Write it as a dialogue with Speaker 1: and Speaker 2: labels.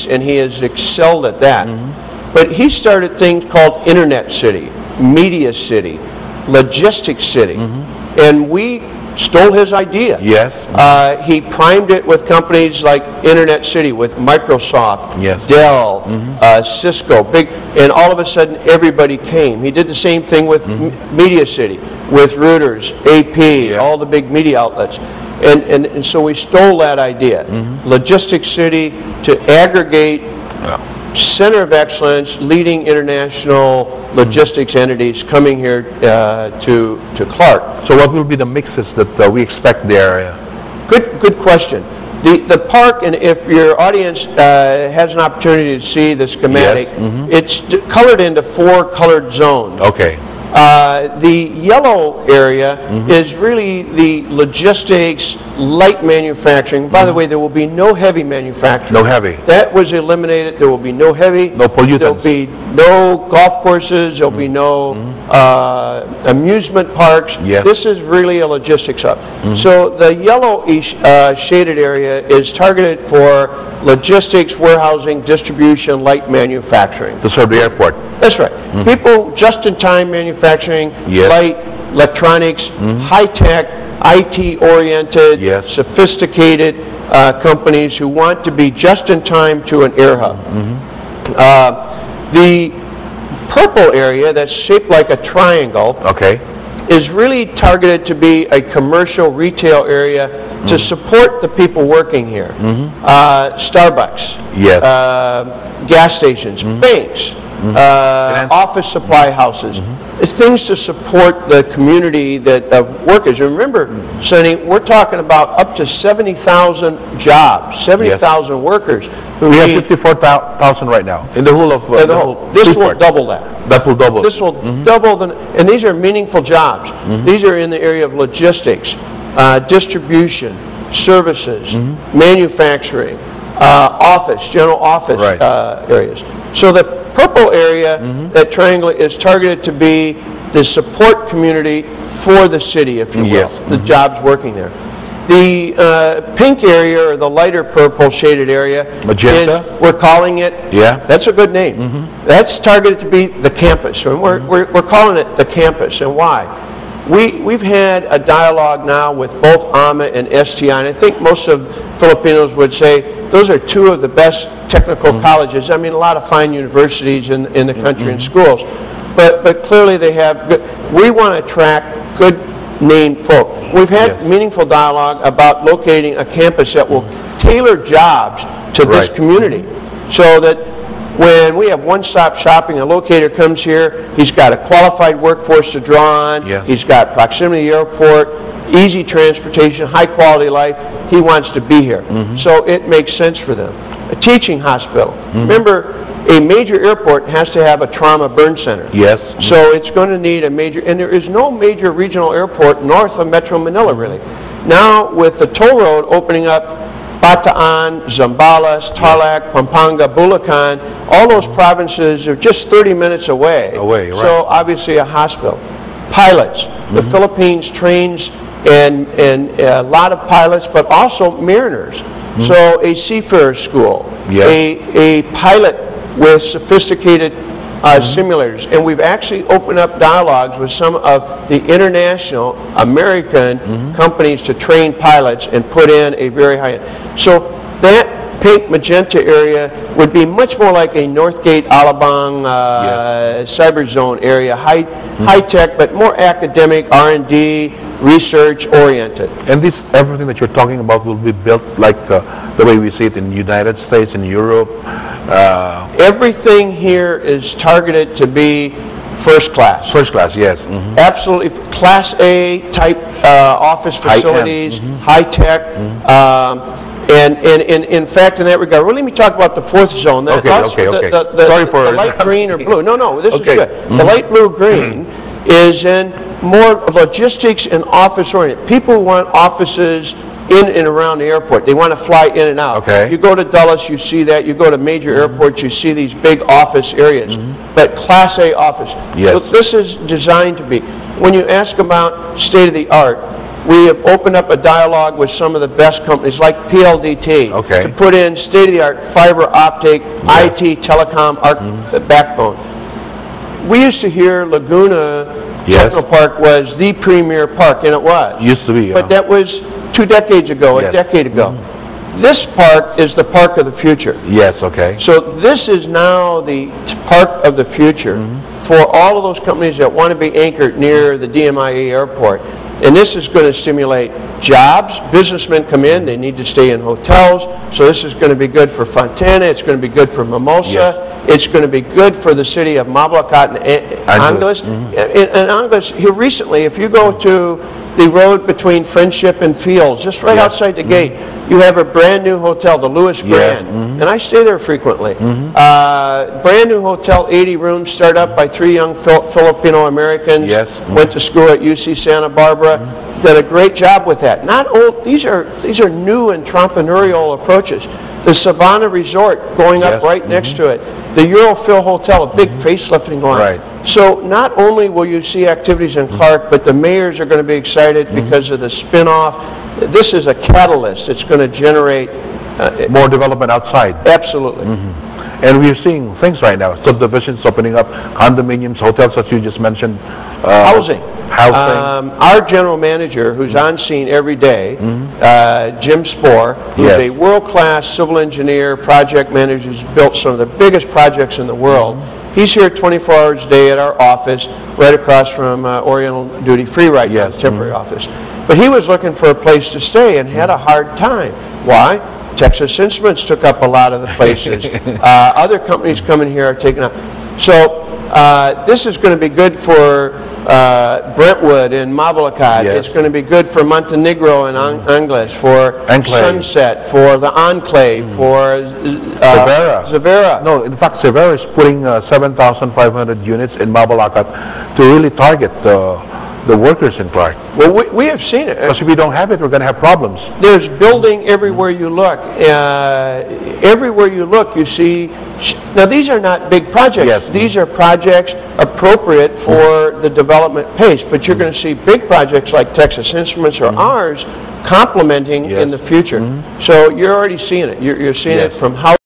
Speaker 1: and he has excelled at that. But he started things called Internet City, Media City, Logistics City, and we stole his idea.
Speaker 2: Yes.
Speaker 1: He primed it with companies like Internet City, with Microsoft,
Speaker 2: yes.
Speaker 1: Dell, Cisco, big, and all of a sudden everybody came. He did the same thing with Media City, with Reuters, AP, all the big media outlets. And so we stole that idea. Logistics City to aggregate center of excellence, leading international logistics entities coming here to Clark.
Speaker 2: So what will be the mixes that we expect there?
Speaker 1: Good question. The park, and if your audience has an opportunity to see the schematic, it's colored into 4 colored zones.
Speaker 2: Okay.
Speaker 1: The yellow area is really the logistics, light manufacturing. By the way, there will be no heavy manufacturing.
Speaker 2: No heavy.
Speaker 1: That was eliminated. There will be no heavy.
Speaker 2: No pollutants.
Speaker 1: There will be no golf courses. There will be no amusement parks.
Speaker 2: Yes.
Speaker 1: This is really a logistics hub. So the yellow shaded area is targeted for logistics, warehousing, distribution, light manufacturing.
Speaker 2: To serve the airport.
Speaker 1: That's right. People just-in-time manufacturing, light, electronics, high-tech, IT-oriented, sophisticated companies who want to be just-in-time to an air hub. The purple area that's shaped like a triangle is really targeted to be a commercial retail area to support the people working here. Starbucks, gas stations, banks, office supply houses. It's things to support the community of workers. And remember, Sonny, we're talking about up to 70,000 jobs, 70,000 workers.
Speaker 2: We have 54,000 right now in the whole of the whole.
Speaker 1: This will double that.
Speaker 2: That will double.
Speaker 1: This will double and these are meaningful jobs. These are in the area of logistics, distribution, services, manufacturing, office, general office areas. So the purple area, that triangle, is targeted to be the support community for the city, if you will, the jobs working there. The pink area, or the lighter purple shaded area,
Speaker 2: magenta,
Speaker 1: we're calling it, that's a good name. That's targeted to be the campus. And we're calling it the campus. And why? We've had a dialogue now with both AMA and STI, and I think most of Filipinos would say those are 2 of the best technical colleges. I mean, a lot of fine universities in the country and schools, but clearly they have good. We want to attract good named folk. We've had meaningful dialogue about locating a campus that will tailor jobs to this community, so that when we have one-stop shopping, a locator comes here, he's got a qualified workforce to draw on, he's got proximity to the airport, easy transportation, high quality life, he wants to be here. So it makes sense for them. A teaching hospital. Remember, a major airport has to have a trauma burn center. So it's going to need a major, and there is no major regional airport north of Metro Manila, really. Now, with the toll road opening up, Bataan, Zambales, Tarlac, Pampanga, Bulacan, all those provinces are just 30 minutes away. So obviously a hospital. Pilots. The Philippines trains and a lot of pilots, but also mariners. So a seafarer school, a pilot with sophisticated simulators. And we've actually opened up dialogues with some of the international American companies to train pilots and put in a very high end. So that pink magenta area would be much more like a Northgate, Alabang, cyber zone area, high tech, but more academic, R&D, research oriented.
Speaker 2: And this, everything that you're talking about, will be built like the way we see it in the United States, in Europe.
Speaker 1: Everything here is targeted to be first class.
Speaker 2: First class, yes.
Speaker 1: Absolutely. Class A type office facilities, high tech. And in fact, in that regard, well, let me talk about the 4th zone. Sorry for the light green or blue. No, this is good. The light blue-green is in more logistics and office oriented. People want offices in and around the airport. They want to fly in and out. You go to Dulles, you see that. You go to major airports, you see these big office areas. But Class A office. So this is designed to be. When you ask about state of the art, We have opened up a dialogue with some of the best companies like PLDT
Speaker 2: Okay.
Speaker 1: to put in state-of-the-art fiber optic, IT, telecom backbone. We used to hear Laguna
Speaker 2: Yes.
Speaker 1: Techno Park was the premier park, and it was.
Speaker 2: Used to be,
Speaker 1: But that was 2 decades ago,
Speaker 2: Yes.
Speaker 1: a decade ago. This park is the park of the future.
Speaker 2: Yes, okay.
Speaker 1: So this is now the park of the future for all of those companies that want to be anchored near the DMIA airport. And this is going to stimulate jobs. Businessmen come in, they need to stay in hotels. So this is going to be good for Fontana, it's going to be good for Mimosa,
Speaker 2: Yes.
Speaker 1: it's going to be good for the city of Mablacat and
Speaker 2: Angeles.
Speaker 1: Angeles. In Angeles, here recently, if you go to the road between Friendship and Fields, just right
Speaker 2: Yes.
Speaker 1: outside the gate, you have a brand new hotel, the Lewis
Speaker 2: Yes.
Speaker 1: Grand. And I stay there frequently. Brand new hotel, 80 rooms, started up by 3 young Filipino Americans.
Speaker 2: Yes.
Speaker 1: Went to school at UC Santa Barbara. Did a great job with that. Not old. These are new entrepreneurial approaches. The Savannah Resort going up
Speaker 2: Yes.
Speaker 1: right next to it. The Eurofil Hotel, a big facelifting going on.
Speaker 2: Right.
Speaker 1: So not only will you see activities in Clark, but the mayors are going to be excited because of the spinoff. This is a catalyst. It's going to generate
Speaker 2: More development outside.
Speaker 1: absolutely.
Speaker 2: And we're seeing things right now, subdivisions opening up, condominiums, hotels that you just mentioned.
Speaker 1: Housing.
Speaker 2: Housing.
Speaker 1: Our general manager, who's on scene every day, Jim Spohr, who's
Speaker 2: Yes.
Speaker 1: a world-class civil engineer, project manager, who's built some of the biggest projects in the world. He's here 24 hours a day at our office, right across from Oriental Duty Free right now,
Speaker 2: Yes.
Speaker 1: the temporary office. But he was looking for a place to stay and had a hard time. Why? Texas Instruments took up a lot of the places. Other companies coming here are taking up. So this is going to be good for Brentwood and Mabalacat.
Speaker 2: Yes.
Speaker 1: It's going to be good for Montenegro and Angeles, for
Speaker 2: Enclave.
Speaker 1: Sunset, for the Enclave, for Zavera.
Speaker 2: No, in fact, Severa is putting 7,500 units in Mabalacat to really target the workers in Clark.
Speaker 1: Well, we have seen it.
Speaker 2: Because if we don't have it, we're going to have problems.
Speaker 1: There's building everywhere you look. Everywhere you look, you see. Now, these are not big projects.
Speaker 2: Yes.
Speaker 1: These are projects appropriate for the development pace. But you're going to see big projects like Texas Instruments or ours complementing in
Speaker 2: Yes.
Speaker 1: the future. So you're already seeing it. You're seeing
Speaker 2: Yes.
Speaker 1: it from how